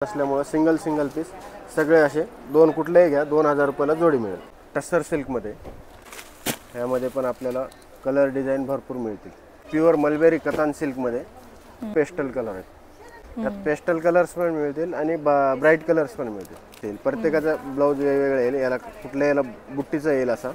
असल्यामुळे single piece सगळे असे दोन कुठलेही घ्या 2000 रुपयाला जोडी मिळेल। टस्सर सिल्क मध्ये यामध्ये पण आपल्याला कलर डिझाइन भरपूर मिळतील। प्युअर मलबेरी कतान सिल्क मध्ये पेस्टल कलर आहेत। त्यात पेस्टल कलर्स पण मिळतील आणि ब्राइट कलर्स पण मिळतील। प्रत्येकाचा ब्लाउज वेगवेगळा येईल, याला कुठल्या याला बुट्टीचा येईल असा।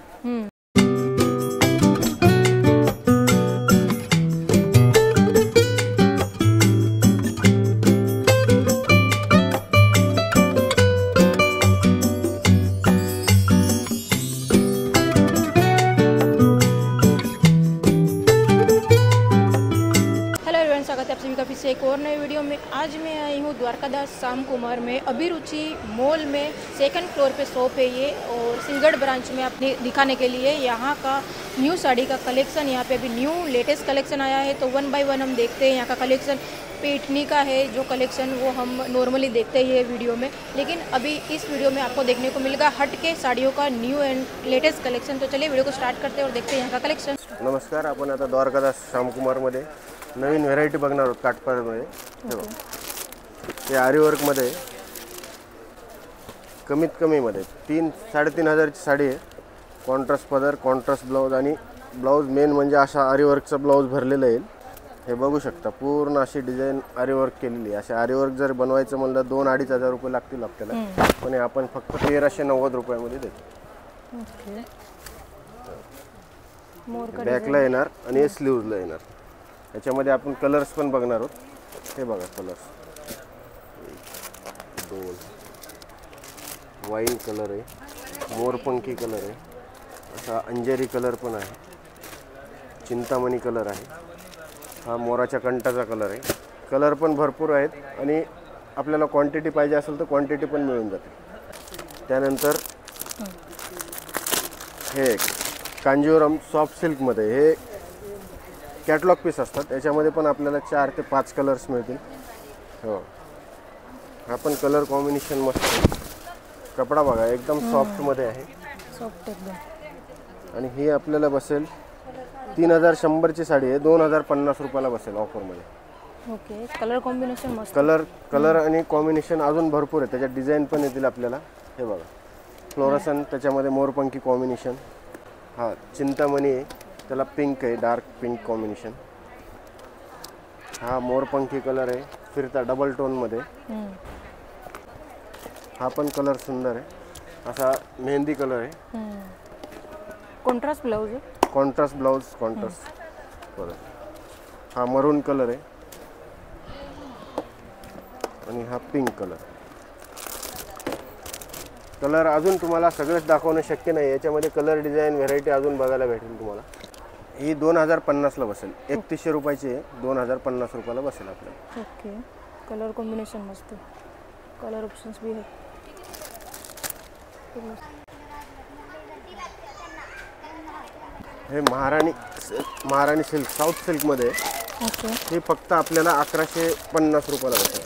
काफ़ी से एक और नए वीडियो में। आज मैं आई हूँ द्वारकादास शाम कुमार में, अभिरुचि मॉल में 2nd फ्लोर पे शॉप है ये, और सिंगड़ ब्रांच में अपने दिखाने के लिए यहाँ का न्यू साड़ी का कलेक्शन। यहाँ पे अभी न्यू लेटेस्ट कलेक्शन आया है, तो 1 बाय 1 हम देखते हैं। यहाँ का कलेक्शन पैठनी का है जो कलेक्शन, वो हम नॉर्मली देखते हैं वीडियो में, लेकिन अभी इस वीडियो में आपको देखने को मिलेगा हट के साड़ियों का न्यू एंड लेटेस्ट कलेक्शन। तो चलिए वीडियो को स्टार्ट करते हैं और देखते हैं यहाँ का कलेक्शन। नमस्कार, आपण आता द्वारकादास शाम कुमार मध्ये नवीन व्हेरायटी बघणार आहोत। काठपदरमध्ये हे आरी वर्क मध्ये कमीत कमी मध्ये 3-3.5 ची साडी आहे। कॉन्ट्रास्ट पदर, कॉन्ट्रास्ट ब्लाउज आणि ब्लाउज मेन म्हणजे अशा आरी वर्कचा ब्लाउज भरलेला येईल। हे बघू शकता, पूर्ण अशी डिझाइन आरी वर्क केलेली आहे। अशा आरी वर्क जर बनवायचं म्हणलं 2-2.5 हजार रुपये लागतील आपल्याला, पण आपण फक्त 1390 रुपयामध्ये देतो। ओके, बॅकला येणार आणि स्लीव्हजला येणार। याच्यामध्ये आपण कलर्स पण बघणार आहोत। हे बघा कलर्स, 2 वाईन कलर आहे, मोरपंखी कलर आहे, असा अंजेरी कलर पण आहे, चिंतामणी कलर आहे, हा मोराच्या कंठाचा कलर आहे। कलर पण भरपूर आहेत आणि आपल्याला क्वांटिटी पाहिजे असेल तर क्वांटिटी पण मिळून जाते। त्यानंतर हे कांजीवरम सॉफ्ट सिल्क मध्ये हे कॅटलॉग पीस असतात। याच्यामध्ये पण आपल्याला 4 ते 5 कलर्स मिळतील। हो, हा पण कलर कॉम्बिनेशन मस्त आहे। कपडा बघा एकदम सॉफ्ट मध्ये आहे, सॉफ्ट एकदम। आणि ही आपल्याला बसेल 3100 ची साडी आहे, 2050 रुपयाला बसेल ऑफर मध्ये। ओके, कलर कॉम्बिनेशन मस्त। कलर आणि कॉम्बिनेशन अजून भरपूर आहे, त्याच्यात डिझाइन पण येतील आपल्याला। हे बघा फ्लोरसन, त्याच्यामध्ये मोरपंखी कॉम्बिनेशन, हा चिंतामणी आहे, त्याला पिंक आहे, डार्क पिंक कॉम्बिनेशन, हा मोरपंखी कलर आहे फिरता डबल टोन मध्ये। हा पण कलर सुंदर आहे, असा मेहंदी कलर आहे। कॉन्ट्रास्ट ब्लाउज आहे, कॉन्ट्रास्ट ब्लाउज, कॉन्ट्रास्ट कलर। हा मरून कलर आहे आणि हा पिंक कलर। कलर अजून तुम्हाला सगळंच दाखवणं शक्य नाही, याच्यामध्ये कलर डिझाइन व्हेरायटी अजून बघायला भेटेल तुम्हाला। ही 2050 ला बसेल, 3100 रुपयाची आहे, 2050 रुपयाला बसेल आपल्याला। ओके, कलर कॉम्बिनेशन मस्त, कलर ऑप्शंस भी है। हे महाराणी सिल्क साउथ सिल्क मध्ये, ओके, हे फक्त आपल्याला 1150 रुपयाला बसेल।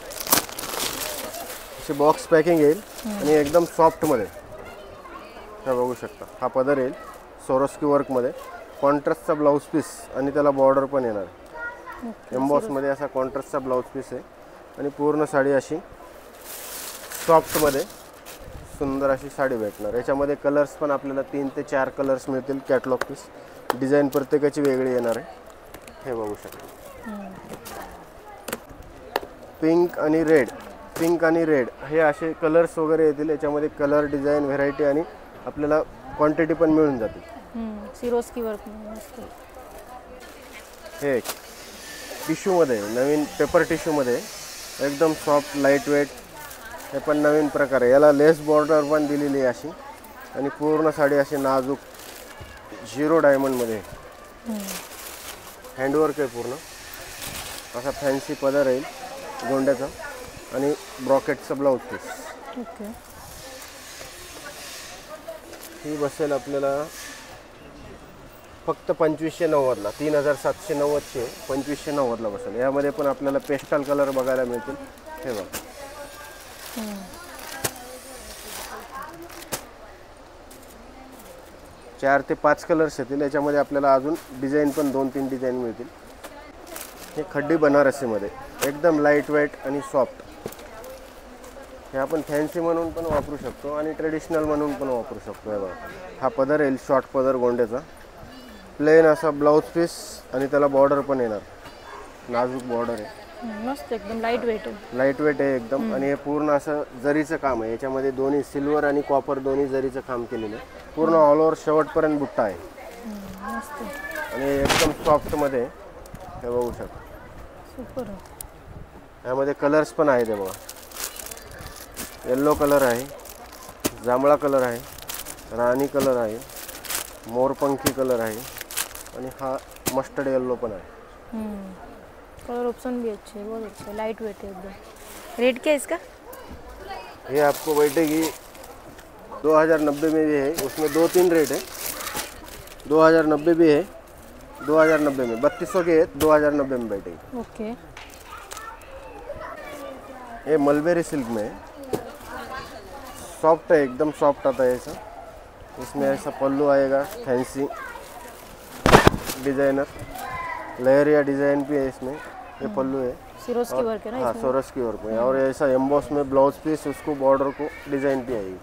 अशी बॉक्स पॅकिंग येईल आणि एकदम सॉफ्ट मध्ये, हे बघू शकता। हा पदर येईल सोरोस्की वर्क मध्ये, कॉन्ट्रास्टचा ब्लाउज पीस आणि त्याला बॉर्डर पण येणार आहे। एम्बॉस मध्ये असा कॉन्ट्रास्टचा ब्लाउज पीस आहे आणि पूर्ण साडी अशी सॉफ्ट मध्ये सुंदर अशी साडी भेटणार। याच्यामध्ये कलर्स पण आपल्याला 3 ते 4 कलर्स मिळतील। कॅटलॉग पीस, डिझाइन प्रत्येकाची वेगळी येणार आहे। हे बघू शकता, पिंक आणि रेड हे असे कलर्स वगैरे येतील। याच्यामध्ये कलर डिझाइन व्हेरायटी आणि आपल्याला क्वांटिटी पण मिळून जाते। सिरोस्की वर्क मस्त। हे टिश्यू मध्ये, नवीन पेपर टिश्यू मध्ये एकदम सॉफ्ट लाईट वेट, हे पण नवीन प्रकार आहे। याला लेस बॉर्डर पण दिलेली आहे अशी, आणि पूर्ण साडी अशी नाजूक 0 डायमंड मध्ये हँडवर्क आहे पूर्ण। असा फॅन्सी पदर येईल गोंड्याचा आणि ब्रॉकेटचा ब्लाउज पीस। ओके, ही बसेल आपल्याला फक्त 2590 ला, 3790 ची 2590 ला बसेल। यामध्ये पण आपल्याला पेस्टल कलर बघायला मिळतील। हे बघा, 4 ते 5 कलर्स येतील। याच्यामध्ये आपल्याला अजून डिझाइन पण 2-3 डिझाइन मिळतील। हे खड्डी बनारसी मध्ये एकदम लाईट वेट आणि सॉफ्ट, हे आपण फॅन्सी म्हणून पण वापरू शकतो आणि ट्रेडिशनल म्हणून पण वापरू शकतो. हे बघा, हा पदर येईल शॉर्ट पदर गोंड्याचा, प्लेन असा ब्लाऊज पीस आणि त्याला बॉर्डर पण येणार, नाजूक बॉर्डर आहे. मस्त एकदम लाईट वेट आहे. लाईट वेट आहे एकदम. आणि हे पूर्ण असं जरीचं काम आहे. याच्यामध्ये दोन्ही सिल्वर आणि कॉपर दोन्ही जरीचं काम केलेलं आहे. पूर्ण ऑल ओव्हर शेवटपर्यंत बुट्टा आहे मस्त आणि एकदम सॉफ्टमध्ये. हे बघू शकता, सुपर. यामध्ये कलर्स पण आहेत. हे बघा, येल्लो कलर आहे, जांभळा कलर आहे, राणी कलर आहे, मोरपंखी कलर आहे आणि हा मस्टर्ड येल्लो पण आहे. कलर ऑप्शन भी अच्छे है, बहुत अच्छा, लाइट वेट है एकदम. रेट क्या है इसका? ये आपको बैठेगी 2090 में भी है, उसमें 2-3 रेट है. 2090 भी है, 2090 में 3200 के है, 2090 में बैठेगी. ओके. ये मलबेरी सिल्क में है, सॉफ्ट है एकदम, सॉफ्ट आता है ऐसा. इसमें ऐसा पल्लू आएगा फैंसी डिजाइनर, लहरिया डिजाइन भी है इसमें. ये पल्लू है, सिरोज की वर्क है ना हाँ इसमें. सोरस की वर्क में. और ऐसा एम्बॉस में ब्लाउज पीस, उसको बॉर्डर को डिजाइन भी आएगी.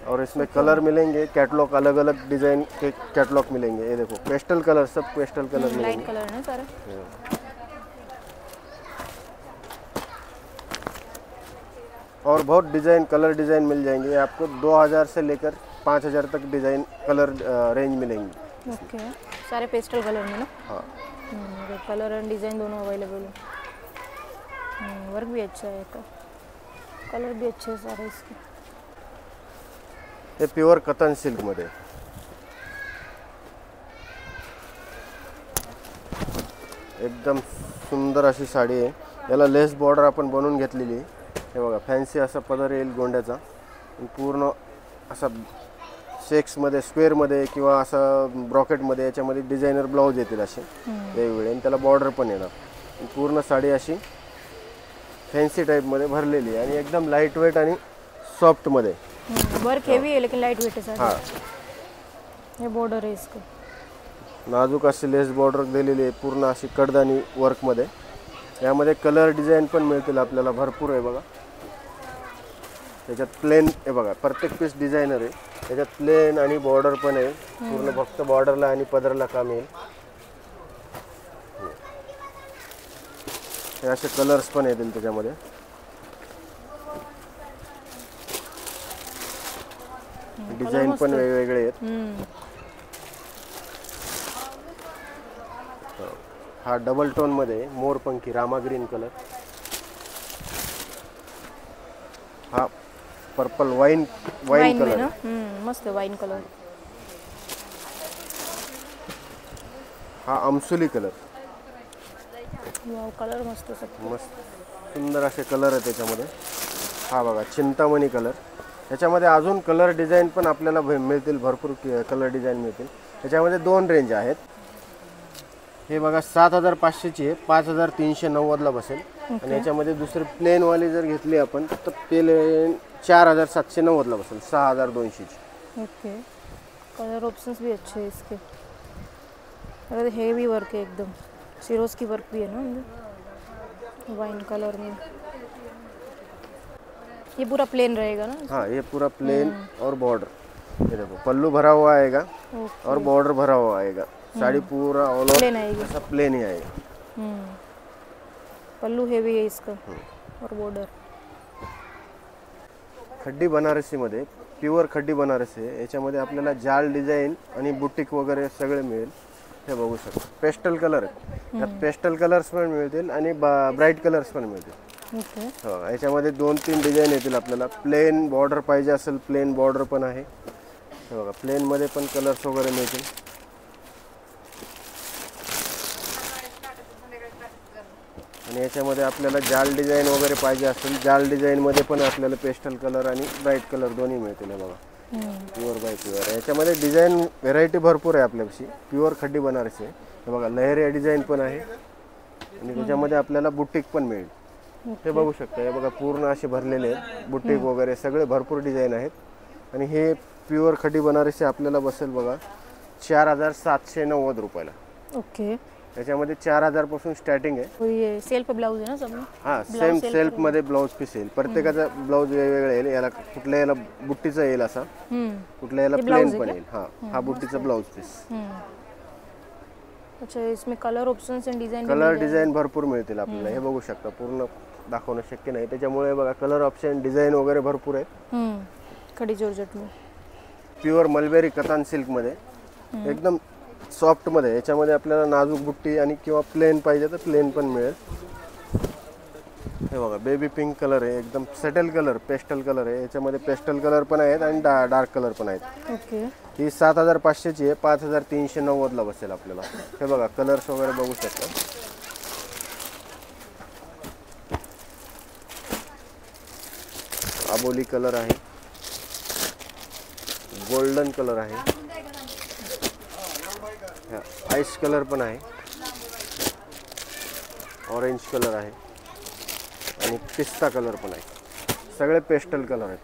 और इसमें कलर मिलेंगे, कैटलॉग अलग अलग डिजाइन के कैटलॉग मिलेंगे. ये देखो पेस्टल कलर, सब पेस्टल कलर मिलेंगे. लाइट कलर है ना सारा. और बहुत डिज़ाइन, कलर डिज़ाइन मिल जाएंगे आपको. 2000 से लेकर 5000 तक डिज़ाइन कलर रेंज मिलेंगी. ओके. सारे पेस्टल कलर में ना. हाँ, कलर एंड डिज़ाइन दोनों अवेलेबल है. वर्क भी अच्छा है इसका, कलर भी अच्छे हैं सारे इसके. हे प्युअर कतन सिल्कमध्ये. एकदम सुंदर अशी साडी आहे. याला लेस बॉर्डर आपण बनवून घेतलेली आहे. हे बघा, फॅन्सी असा पदर येईल गोंड्याचा, पूर्ण असा शेक्समध्ये, स्क्वेअरमध्ये किंवा असं ब्रॉकेटमध्ये. याच्यामध्ये डिझायनर ब्लाऊज येतील असे वेगवेगळे आणि त्याला बॉर्डर पण येणार. पूर्ण साडी अशी फॅन्सी टाईपमध्ये भरलेली आहे आणि एकदम लाईट वेट आणि सॉफ्टमध्ये. वर्क हेवी है लेकिन लाइट वेट है साड़ी. हाँ, ये बॉर्डर है इसका, नाजूक अशी लेस बॉर्डर दिलेली आहे, पूर्ण अशी कडदानी वर्कमध्ये. यामध्ये कलर डिझाईन पण मिळतील आपल्याला भरपूर आहे. बघा, त्याच्यात प्लेन आहे बघा, प्रत्येक पीस डिझायनर आहे. त्याच्यात प्लेन आणि बॉर्डर पण आहे. पूर्ण फक्त बॉर्डरला आणि पदरला काम येईल. हे असे कलर्स पण येतील त्याच्यामध्ये. डिझाईन पण वेगवेगळे आहेत. हा डबल टोन मध्ये मोरपंखी रामा ग्रीन कलर. हा पर्पल वाइन कलर ना. मस्त वाइन कलर. हा अमसुली कलर. वाव, कलर मस्त सब. मस्त सुंदर असे कलर आहे त्याच्यामध्ये. हा बघा चिंतामणी कलर. याच्यामध्ये अजून कलर डिझाईन पण आपल्याला मिळतील, भरपूर कलर डिझाईन मिळतील. याच्यामध्ये 2 रेंज आहेत. हे बघा 7500ची आहे, 5390ला बसेल. आणि याच्यामध्ये दुसरी प्लेनवाली जर घेतली आपण तर प्लेन 4790ला बसेल, 6200ची. ओके. कलर ऑप्शंस भी अच्छे हैं इसके. अरे हेवी वर्क है एकदम, सिरोज की वर्क भी है ना अंदर, वाइन कलर में. ये पूरा प्लेन रहेगा ना. हाँ, ये पूरा प्लेन और बॉर्डर. ये देखो पल्लू भरा हुआ आएगा और बॉर्डर भरा हुआ आएगा. साड़ी पूरा ऑल प्लेन आएगी. ऐसा प्लेन ही आएगा. पल्लू हेवी है इसका और बॉर्डर. खड्डी बनारसी मध्ये, प्युअर खड्डी बनारसी आहे. याच्यामध्ये आपल्याला जाल डिझाईन आणि बुटीक वगैरे सगळे मिळेल. हे बघू शकता, पेस्टल कलर आहे. यात पेस्टल कलर्स पण मिळतील आणि ब्राईट कलर्स पण मिळतील. ओके. हो, याच्यामध्ये 2-3 डिझाईन येतील आपल्याला. प्लेन बॉर्डर पाहिजे असेल, प्लेन बॉर्डर पण आहे. हे बघा, प्लेन मध्ये पण कलर्स वगैरे मिळतील. आणि याच्यामध्ये आपल्याला जाल डिझाईन वगैरे पाहिजे असेल, जाल डिझाईनमध्ये पण आपल्याला पेस्टल कलर आणि ब्राईट कलर दोन्ही मिळतील. हे बघा, प्युअर बाय प्युअर. याच्यामध्ये डिझाईन व्हेरायटी भरपूर आहे आपल्यापाशी. प्युअर खड्डी बनारसी आहे. हे बघा, लहरिया डिझाईन पण आहे आणि त्याच्यामध्ये आपल्याला बुटीक पण मिळेल. हे बघू शकता. हे बघा, पूर्ण असे भरलेले आहेत, बुटीक वगैरे सगळे भरपूर डिझाईन आहेत. आणि हे प्युअर खड्डी बनारसी आपल्याला बसेल बघा 4790 रुपयाला. ओके. याच्यामध्ये 4000 पासून स्टार्टिंग आहे। और ये सेल्फ ब्लाउज है ना सब में? हां, सेम सेल्फ मध्ये ब्लाउज पीस येईल। प्रत्येकाचा ब्लाउज वेगवेगळा येईल। याला कुठल्या याला बुट्टीचा येईल असा, कुठल्या याला प्लेन पण येईल। हां, हा बुट्टीचा ब्लाउज पीस। अच्छा, इसमें colour options and design colour design भरपूर मिळतील आपल्याला। हे बघू शकता, पूर्ण दाखवणं शक्य नाही, त्याच्यामुळे बघा कलर ऑप्शन डिझाईन वगैरे भरपूर आहे। खड़ी जॉर्जेट में प्युअर मलबेरी कतान सिल्क मध्ये एकदम सॉफ्ट मध्ये। याच्यामध्ये आपल्याला नाजूक बुट्टी आणि किंवा प्लेन पाहिजे तर प्लेन पण मिळेल। हे बघा बेबी पिंक कलर आहे, एकदम सेटल कलर, पेस्टल कलर आहे। याच्यामध्ये पेस्टल कलर पण आहेत आणि डार्क कलर पण आहेत। ओके, ही 7500 ची आहे, 5390 ला बसेल आपल्याला। हे बघा कलर्स वगैरे बघू शकता। आबोली कलर आहे, गोल्डन कलर आहे, आइस कलर पण आहे, ऑरेंज कलर आहे आणि पिस्ता कलर पण आहे। सगळे पेस्टल कलर आहेत।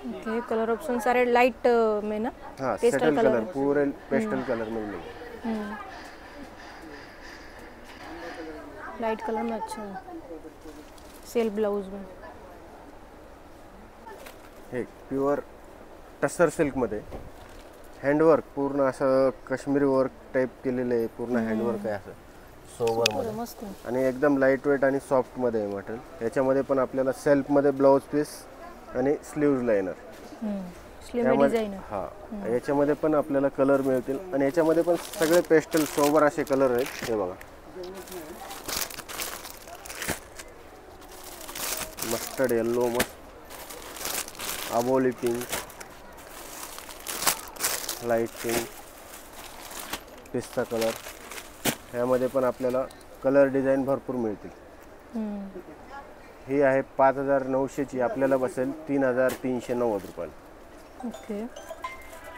ओके, कलर ऑप्शन सारे लाइट में ना? हाँ, सेटल कलर पूरे पेस्टल कलर में मिलेंगे। लाइट कलर में अच्छा है, सेल्फ ब्लाउज में। हे प्युअर टसर सिल्क मध्ये हँडवर्क, पूर्ण असं काश्मीरी वर्क टाइप केलेलं आहे। पूर्ण हँडवर्क आहे असं सोवर मध्ये, मस्त आहे। आणि एकदम लाईट वेट आणि सॉफ्ट मध्ये आहे मटेरियल। याच्यामध्ये पण आपल्याला सेल्फ मध्ये ब्लाउज पीस आणि स्लीव्ज लाइनर, स्लीव डिझाइन। हां, याच्यामध्ये पण आपल्याला कलर मिळतील आणि याच्यामध्ये पण सगळे पेस्टल सोबर असे कलर आहेत। हे बघा, मस्टर्ड येलो, मस्त आबोली पिंक, लाईट पिंक, पिस्ता कलर, ह्यामध्ये पण आपल्याला कलर डिझाईन भरपूर मिळतील। ही आहे 5900 ची, आपल्याला बसेल 3390 रुपयाला। ओके,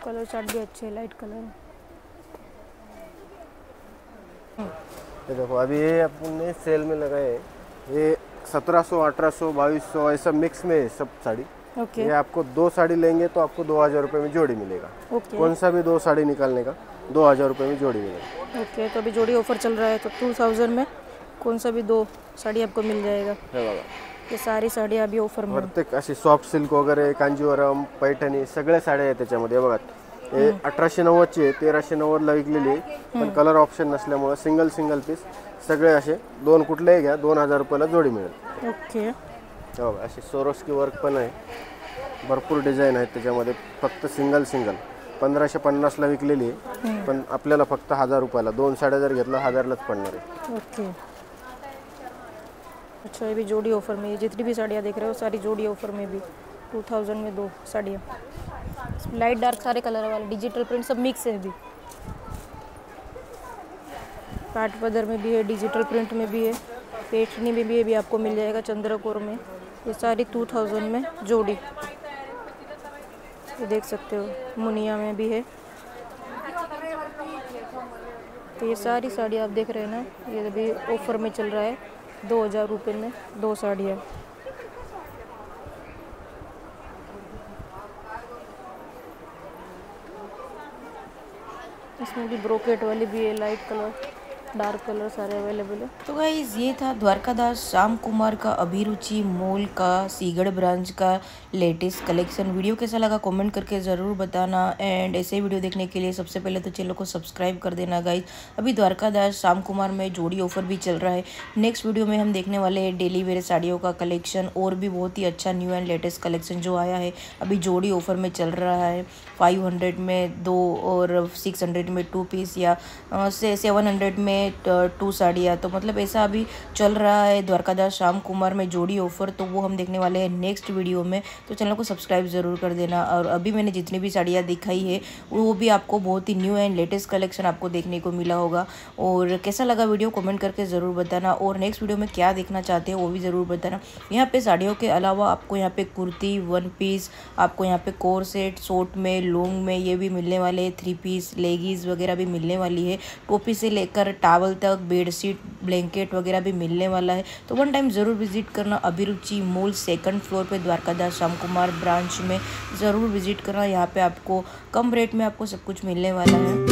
कलर चार्ट भी अच्छे है, लाइट कलर। ये देखो, अभी ये अपने सेल में लगाए हैं। ये 1700, 1800, 2200 ऐसा मिक्स में है सब साड़ी। ओके, ये आपको 2 साड़ी लेंगे तो आपको 2000 रुपये में जोड़ी मिलेगा। ओके, कौन सा भी 2 साड़ी निकालने का 2000 रुपये में जोड़ी मिलेगा। ओके। तो अभी जोड़ी ऑफर चल रहा है, तो 2000 में कौन सा भी 2 साड़ी आपको मिल जाएगा। हे बघा, ये सारी साड़ी अभी ऑफर में। प्रत्येक अशी सॉफ्ट सिल्क वगैरे, कांजीवरम, पैठणी सगळ्या साड्या आहेत त्याच्यामध्ये। बघा, हे 1890 ची आहे, 1390 ला विकलेली आहे, पण कलर ऑप्शन नसल्यामुळे सिंगल सिंगल पीस सगळे असे 2 कुठलेही घ्या 2000 रुपयाला जोडी मिळेल। ओके, हो, अशी सोरोस्की वर्क पण आहे, भरपूर डिझाईन आहेत त्याच्यामध्ये। फक्त सिंगल 1550 ला विकलेली आहे, पण आपल्याला फक्त 1000 रुपयाला 2 साड्या जर घेतला 1000 लाच पडणार आहे। ओके, अच्छा, ये भी जोड़ी ऑफर में। ये जितनी भी साड़ियाँ देख रहे हो सारी जोड़ी ऑफर में भी 2000 में 2 साड़ियाँ। लाइट डार्क सारे कलर वाले, डिजिटल प्रिंट सब मिक्स है अभी। पाट पदर में भी है, डिजिटल प्रिंट में भी है, पेठनी में भी है, भी आपको मिल जाएगा चंद्रकोर में। ये सारी 2000 में जोड़ी, ये देख सकते हो। मुनिया में भी है। तो ये सारी साड़ी आप देख रहे हैं ना, ये अभी ऑफर में चल रहा है 2000 रुपये में 2 साड़ियाँ। इसमें भी ब्रोकेट वाली भी है, लाइट कलर, डार्क कलर सारे अवेलेबल है। तो गाइस, ये था द्वारकादास श्याम कुमार का अभिरुचि मॉल का सीगढ़ ब्रांच का लेटेस्ट कलेक्शन। वीडियो कैसा लगा कमेंट करके ज़रूर बताना, एंड ऐसे वीडियो देखने के लिए सबसे पहले तो चैनल को सब्सक्राइब कर देना गाइस। अभी द्वारकादास श्याम कुमार में जोड़ी ऑफर भी चल रहा है। नेक्स्ट वीडियो में हम देखने वाले हैं डेली वेयर साड़ियों का कलेक्शन, और भी बहुत ही अच्छा न्यू एंड लेटेस्ट कलेक्शन जो आया है। अभी जोड़ी ऑफर में चल रहा है, 500 में 2 और 600 में 2 पीस, या 700 में 2 साड़ियाँ। तो मतलब ऐसा अभी चल रहा है द्वारकादास श्याम कुमार में जोड़ी ऑफर, तो वो हम देखने वाले हैं नेक्स्ट वीडियो में। तो चैनल को सब्सक्राइब ज़रूर कर देना। और अभी मैंने जितनी भी साड़ियाँ दिखाई है वो भी आपको बहुत ही न्यू एंड लेटेस्ट कलेक्शन आपको देखने को मिला होगा। और कैसा लगा वीडियो कमेंट करके ज़रूर बताना, और नेक्स्ट वीडियो में क्या देखना चाहते हो वो भी ज़रूर बताना। यहाँ पे साड़ियों के अलावा आपको यहाँ पे कुर्ती, 1 पीस, आपको यहाँ पे कोर सेट, शॉर्ट में, लॉन्ग में ये भी मिलने वाले, 3 पीस, लेगीज वगैरह भी मिलने वाली है। टोपी से लेकर टावल तक, बेडशीट, ब्लैंकेट वगैरह भी मिलने वाला है। तो वन टाइम ज़रूर विजिट करना अभिरुचि मॉल 2nd फ्लोर पे द्वारकादास श्याम कुमार ब्रांच में ज़रूर विजिट करना। यहाँ पे आपको कम रेट में आपको सब कुछ मिलने वाला है।